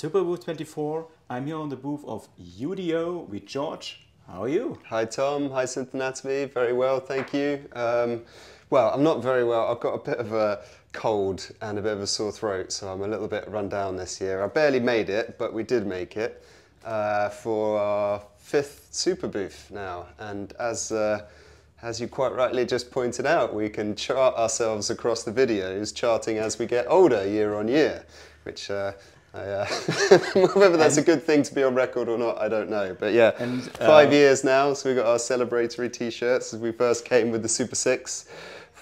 Superbooth 24. I'm here on the booth of UDO with George. How are you? Hi Tom, hi Synth Anatomy, very well, thank you. Well, I'm not very well, I've got a bit of a cold and a bit of a sore throat, so I'm a little bit run down this year. I barely made it, but we did make it for our 5th Superbooth now. And as you quite rightly just pointed out, we can chart ourselves across the videos, charting as we get older year on year, which whether that's a good thing to be on record or not, I don't know. But yeah, 5 years now, so we got our celebratory t-shirts as we first came with the Super 6.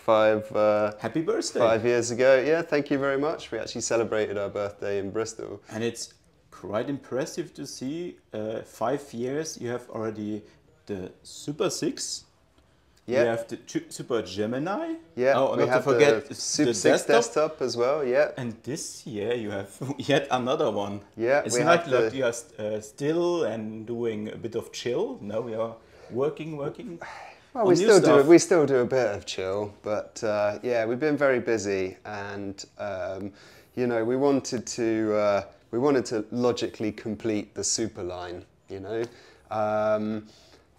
Happy birthday. 5 years ago. Yeah, thank you very much. We actually celebrated our birthday in Bristol. And it's quite impressive to see 5 years you have already the Super 6. Yeah. You have the Super Gemini. Yeah, oh, we not have to forget the Super 6 desktop as well, yeah. And this year you have yet another one. Yeah, it's not like you are still and doing a bit of chill. No, we are working. Well, we still do a bit of chill, but yeah, we've been very busy, and you know, we wanted to logically complete the Super line. You know,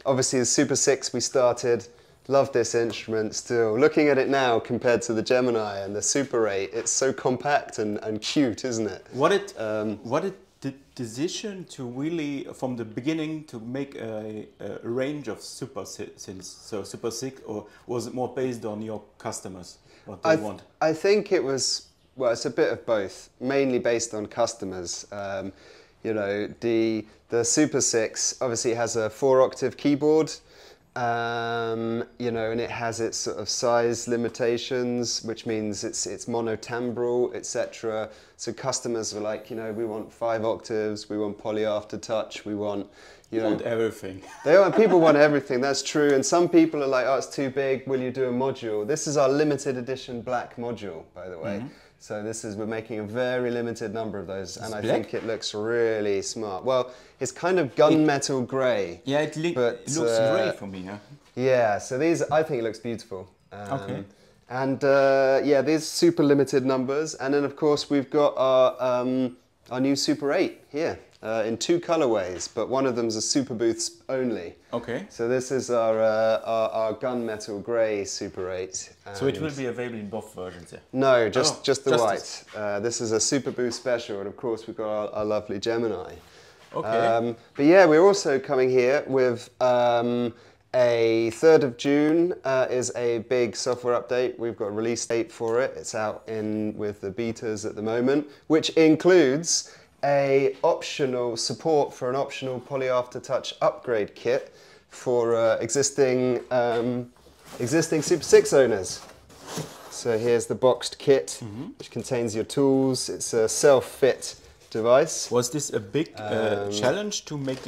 obviously the Super 6 we started. Love this instrument still. Looking at it now compared to the Gemini and the Super 8, it's so compact and cute, isn't it? What the decision to really, from the beginning, to make a range of Super synths, so Super 6, or was it more based on your customers, what they want? I think it was, well, it's a bit of both, mainly based on customers. You know, the Super 6 obviously has a 4-octave keyboard, you know, and it has its sort of size limitations, which means it's monotimbral, etc. So customers were like, you know, we want 5 octaves, we want poly aftertouch, we want, you know, want everything. People want everything, that's true. And some people are like, oh, it's too big, will you do a module? This is our limited edition black module, by the way. So we're making a very limited number of those, and I think it looks really smart. Well, it's kind of gunmetal grey. Yeah, it looks grey for me, huh? Yeah, so these, I think it looks beautiful. Okay. And yeah, these super limited numbers, and then of course we've got our new Super 8 here. In 2 colorways, but one of them's a Superbooth only. Okay. So this is our gunmetal grey Super 8. So it will be available in both versions, yeah? No, just the white. This is a Superbooth special, and of course we've got our lovely Gemini. Okay. But yeah, we're also coming here with a 3rd of June is a big software update. We've got a release date for it. It's out with the betas at the moment, which includes a optional support for an optional Poly Aftertouch upgrade kit for existing Super 6 owners. So here's the boxed kit, which contains your tools. It's a self-fit device. Was this a big challenge to make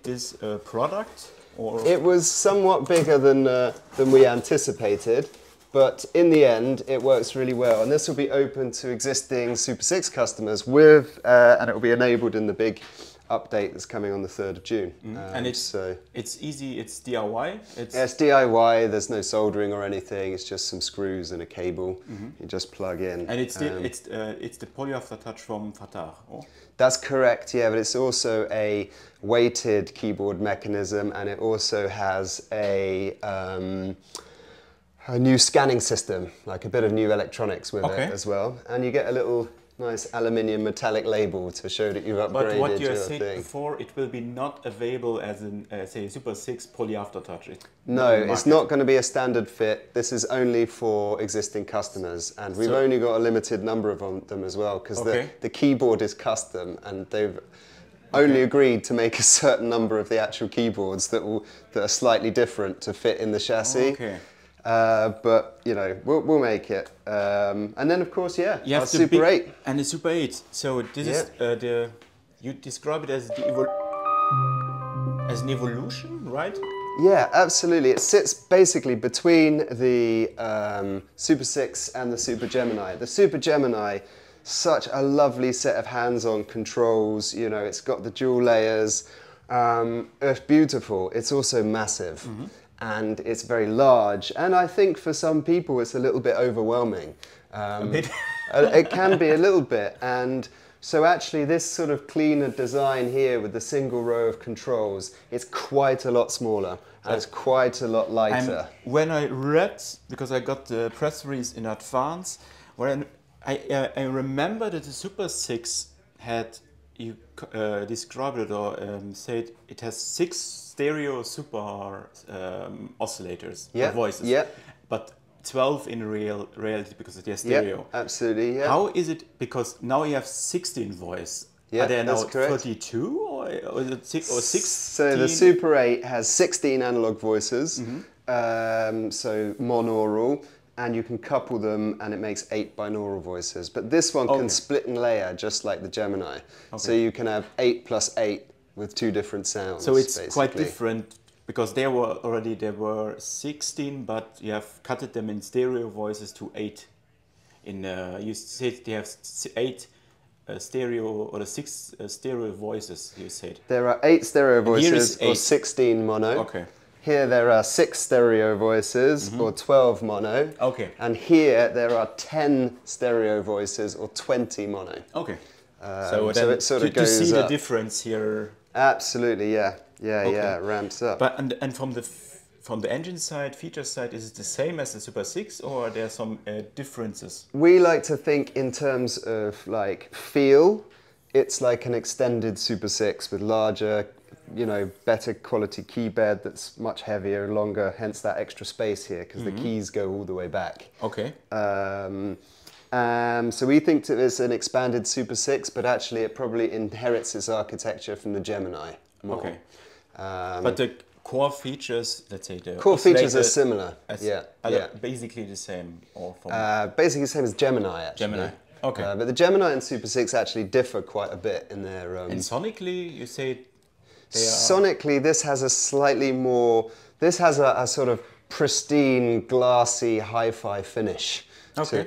this product? Or? It was somewhat bigger than we anticipated. But in the end, it works really well, and this will be open to existing Super 6 customers and it will be enabled in the big update that's coming on the 3rd of June. And it's easy, it's DIY? It's DIY, there's no soldering or anything, it's just some screws and a cable you just plug in. And it's the Poly Aftertouch from Fatah, or? That's correct, yeah, but it's also a weighted keyboard mechanism, and it also has a new scanning system, like a bit of new electronics with it as well. And you get a little nice aluminium metallic label to show that you've upgraded your thing. But what you said before, it will be not available as an, say, Super 6 Poly Aftertouch. No, it's not going to be a standard fit. This is only for existing customers, and we've only got a limited number of them as well, because the keyboard is custom, and they've only agreed to make a certain number of the actual keyboards that are slightly different to fit in the chassis. But you know, we'll make it. And then of course, yeah, our Super 8 and the Super 8. So this is you describe it as an evolution, right? Yeah, absolutely. It sits basically between the Super 6 and the Super Gemini. The Super Gemini, such a lovely set of hands-on controls. You know, it's got the dual layers. It's beautiful. It's also massive. And it's very large, and I think for some people it's a little bit overwhelming. It can be a little bit, and So actually this sort of cleaner design here with the single row of controls, it's quite a lot smaller and it's quite a lot lighter. When I read, because I got the press release in advance, when I remember that the Super 6 had, you described it or said it has 6 stereo super oscillators or voices. Yeah. But 12 in reality because they're stereo. Yeah, absolutely. Yeah. How is it? Because now you have 16 voice. Yeah, Are there now that's correct. 32 or is it 6 or 16? So the Super 8 has 16 analog voices, so monaural, and you can couple them and it makes 8 binaural voices. But this one can split and layer just like the Gemini. So you can have 8 plus 8 with 2 different sounds. So it's basically quite different because there were 16, but you have cutted them in stereo voices to 8. You said they have 8 stereo or 6 stereo voices. You said there are 8 stereo voices or 16 mono. Okay. Here there are 6 stereo voices or 12 mono. Okay. And here there are 10 stereo voices or 20 mono. Okay. So it sort of goes to see the up. difference here. Absolutely, yeah, it ramps up. But and from the engine side, feature side, is it the same as the Super 6 or are there some differences? We like to think in terms of like feel. It's like an extended Super 6 with larger, better quality key bed that's much heavier and longer, hence that extra space here because the keys go all the way back. Okay. So we think that it's an expanded Super 6, but actually it probably inherits its architecture from the Gemini more. Okay. But the core features, let's say the core features are similar. Basically the same. Or basically the same as Gemini, actually. Gemini. Okay. But the Gemini and Super 6 actually differ quite a bit in their... and sonically, you say they are... Sonically, this has a slightly more... This has a sort of pristine, glassy, hi-fi finish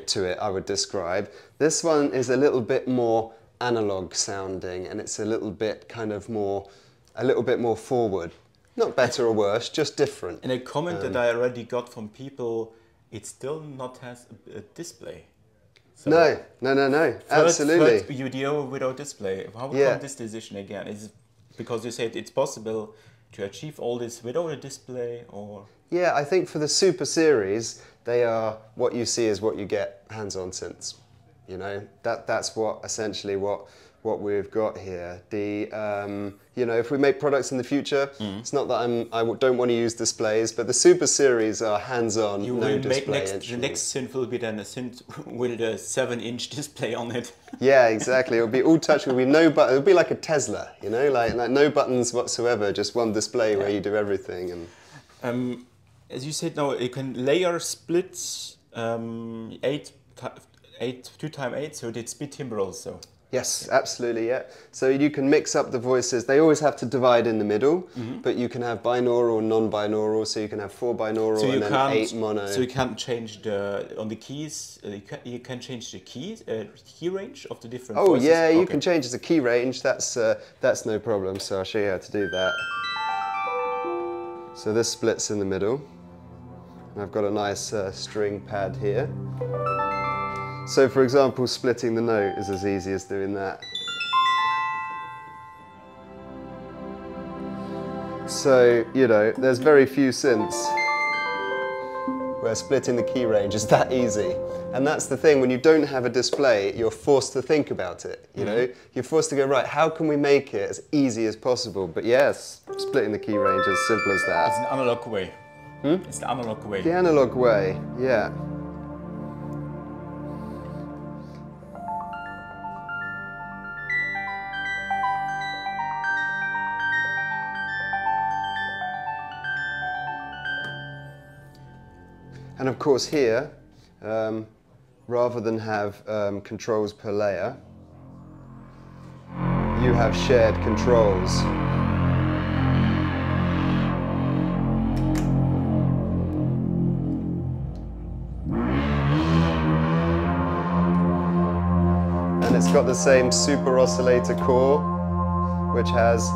to it, I would describe. This one is a little bit more analog sounding, and it's a little bit more forward. Not better or worse, just different. And a comment that I already got from people, it still not has a display. So no, absolutely. Third UDO without display. How come this decision again? Is it because you said it's possible to achieve all this without a display, or? Yeah, I think for the Super series, they are what you see is what you get hands-on synths. That's essentially what we've got here. If we make products in the future, it's not that I don't want to use displays, but the Super series are hands-on, no display instruments. The next synth will be then a synth with a 7-inch display on it. Yeah, exactly. It'll be all touch. It'll be no button. It'll be like a Tesla, like no buttons whatsoever, just one display where you do everything. And as you said, now you can layer split 2x8, so it's split timbre also. Yes, absolutely, yeah. So you can mix up the voices. They always have to divide in the middle, but you can have binaural, non-binaural, so you can have 4 binaural and then 8 mono. So you can't change on the keys, you can change the key range of the different voices? Yeah, you can change the key range, that's no problem. So I'll show you how to do that. So this splits in the middle. I've got a nice string pad here. So for example, splitting the note is as easy as doing that. So, there's very few synths where splitting the key range is that easy. And that's the thing, when you don't have a display, you're forced to think about it, You're forced to go, right, how can we make it as easy as possible? But yes, splitting the key range is as simple as that. It's an analog way. It's the analog way. The analog way, yeah. And of course here, rather than have controls per layer, you have shared controls. And it's got the same super oscillator core, which has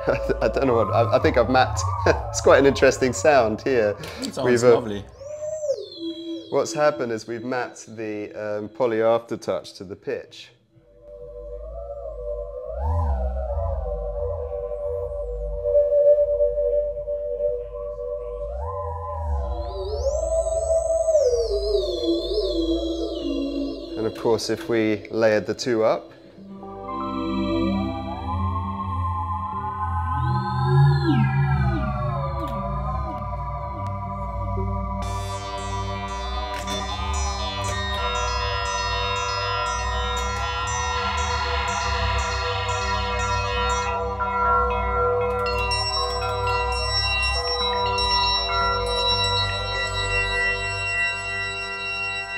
I don't know what, I think I've mapped, it's quite an interesting sound here. It sounds lovely. What's happened is we've mapped the Poly Aftertouch to the pitch. And of course, if we layered the two up,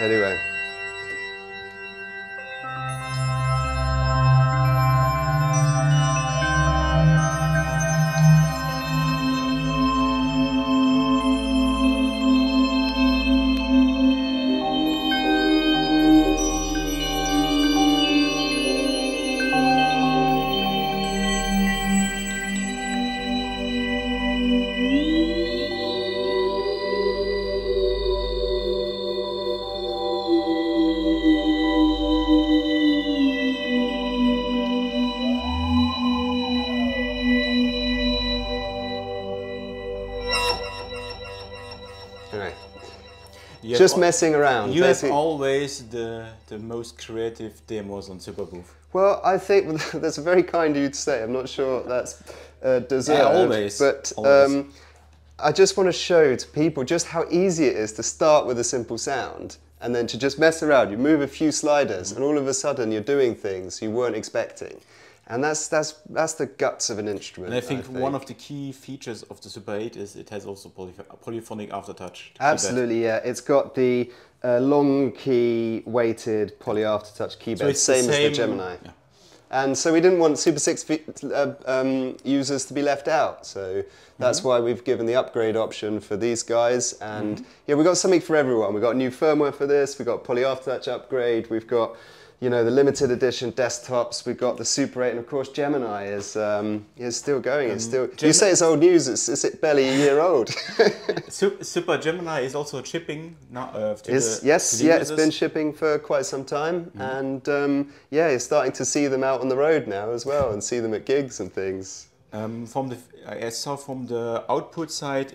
anyway. Just messing around. You have always the most creative demos on Superbooth. Well, I think that's very kind of you to say. I'm not sure that's deserved. Yeah, always. But always. I just want to show to people just how easy it is to start with a simple sound and then to just mess around. You move a few sliders and all of a sudden you're doing things you weren't expecting. And that's the guts of an instrument. And I think one of the key features of the Super 8 is it has also polyphonic aftertouch. Absolutely, yeah. It's got the long key weighted poly aftertouch keyboard, so same as the Gemini. Yeah. And so we didn't want Super 6 users to be left out. So that's why we've given the upgrade option for these guys. And yeah, we've got something for everyone. We've got new firmware for this. We've got poly aftertouch upgrade. We've got, you know, the limited edition desktops. We've got the Super 8, and of course Gemini is still going. It's still. You say it's old news. It's barely a year old. Super Gemini is also shipping now. It's been shipping for quite some time, and yeah, you're starting to see them out on the road now as well, and see them at gigs and things. I saw from the output side,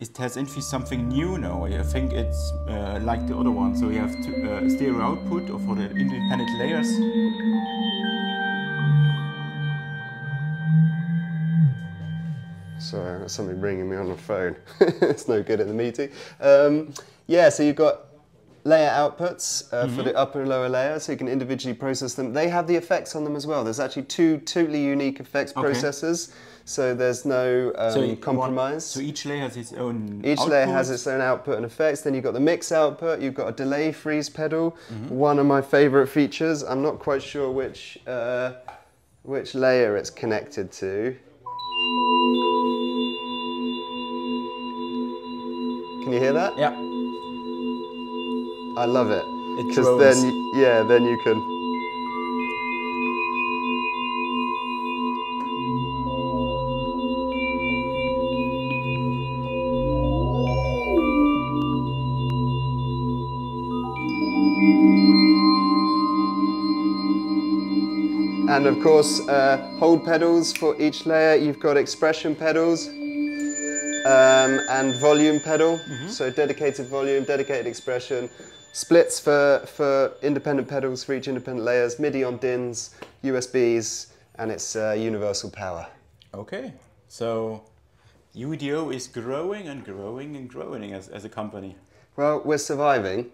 it has in something new now. I think it's like the other one. So you have stereo output for the independent layers. Sorry, I've got somebody ringing me on the phone. It's no good at the meeting. Yeah, so you've got layer outputs for the upper and lower layer, so you can individually process them. They have the effects on them as well. There's actually two totally unique effects processors. So there's no compromise. So each layer has its own Each layer has its own output and effects. Then you've got the mix output, you've got a delay freeze pedal, one of my favorite features. I'm not quite sure which layer it's connected to. Can you hear that? Yeah. I love it. Because then you can. And of course, hold pedals for each layer. You've got expression pedals and volume pedal. So dedicated volume, dedicated expression. Splits for independent pedals for each independent layers. MIDI on DINs, USBs, and it's universal power. Okay, so UDO is growing and growing and growing as a company. Well, we're surviving,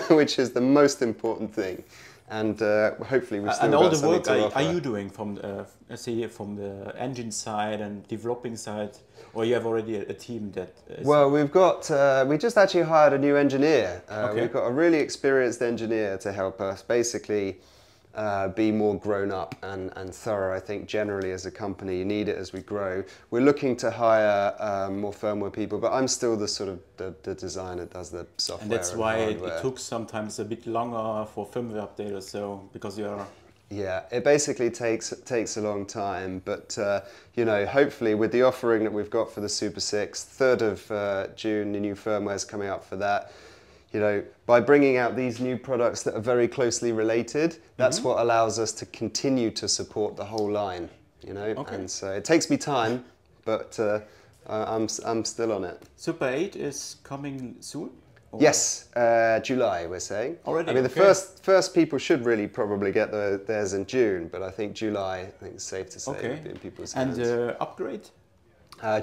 which is the most important thing. And hopefully we've still got something to offer. And all the work are you doing from from the engine side and developing side, or you have already a team that is... Well, we've got, we just actually hired a new engineer. We've got a really experienced engineer to help us basically be more grown up and thorough. I think generally as a company you need it as we grow. We're looking to hire more firmware people, but I'm still the sort of the designer that does the software. And that's why it took sometimes a bit longer for firmware updaters, so because you're Yeah, it basically takes a long time, but you know, hopefully with the offering that we've got for the Super 6, 3rd of June, the new firmware is coming out for that. You know, by bringing out these new products that are very closely related, that's what allows us to continue to support the whole line. You know, and so it takes me time, but I'm still on it. Super 8 is coming soon? Or? Yes, July we're saying. Already? I mean, the first people should really probably get theirs in June, but I think July, I think it's safe to say, would be in people's hands. And upgrade?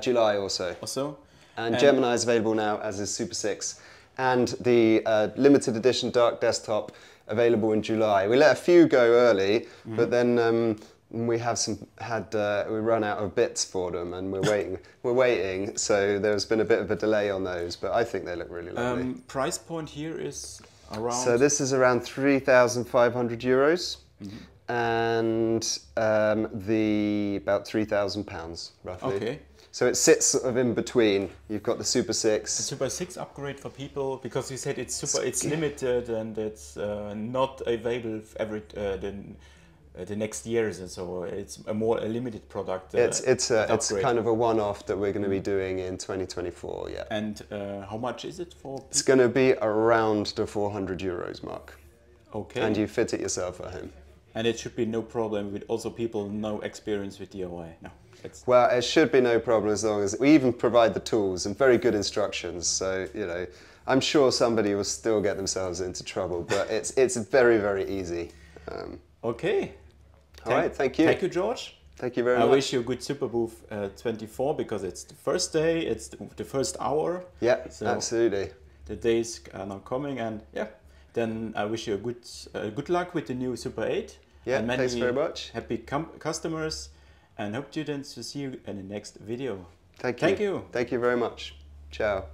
July also. Also? And Gemini is available now, as is Super 6. And the limited edition Dark Desktop available in July. We let a few go early, but then we run out of bits for them, and we're waiting. So there's been a bit of a delay on those, but I think they look really lovely. Price point here is around. So this is around €3,500, and about £3,000 roughly. Okay. So it sits sort of in between. You've got the Super 6. The Super 6 upgrade for people, because you said it's limited and it's not available every the next years, and so it's a more limited product. It's kind of a one-off that we're going to be doing in 2024. Yeah. And how much is it for? It's going to be around the €400 mark. Okay. And you fit it yourself at home. And it should be no problem with also people no experience with DIY. No. Well, it should be no problem as long as we even provide the tools and very good instructions. So, you know, I'm sure somebody will still get themselves into trouble, but it's very, very easy. Okay. All right, thank you. Thank you, George. Thank you very much. I wish you a good Superbooth 24, because it's the first day, it's the first hour. Yeah, so absolutely. The days are now coming, and yeah, then I wish you a good luck with the new Super 8. Yeah, and many thanks very much. Happy customers, and hope to see you in the next video. Thank you. Thank you. Thank you very much. Ciao.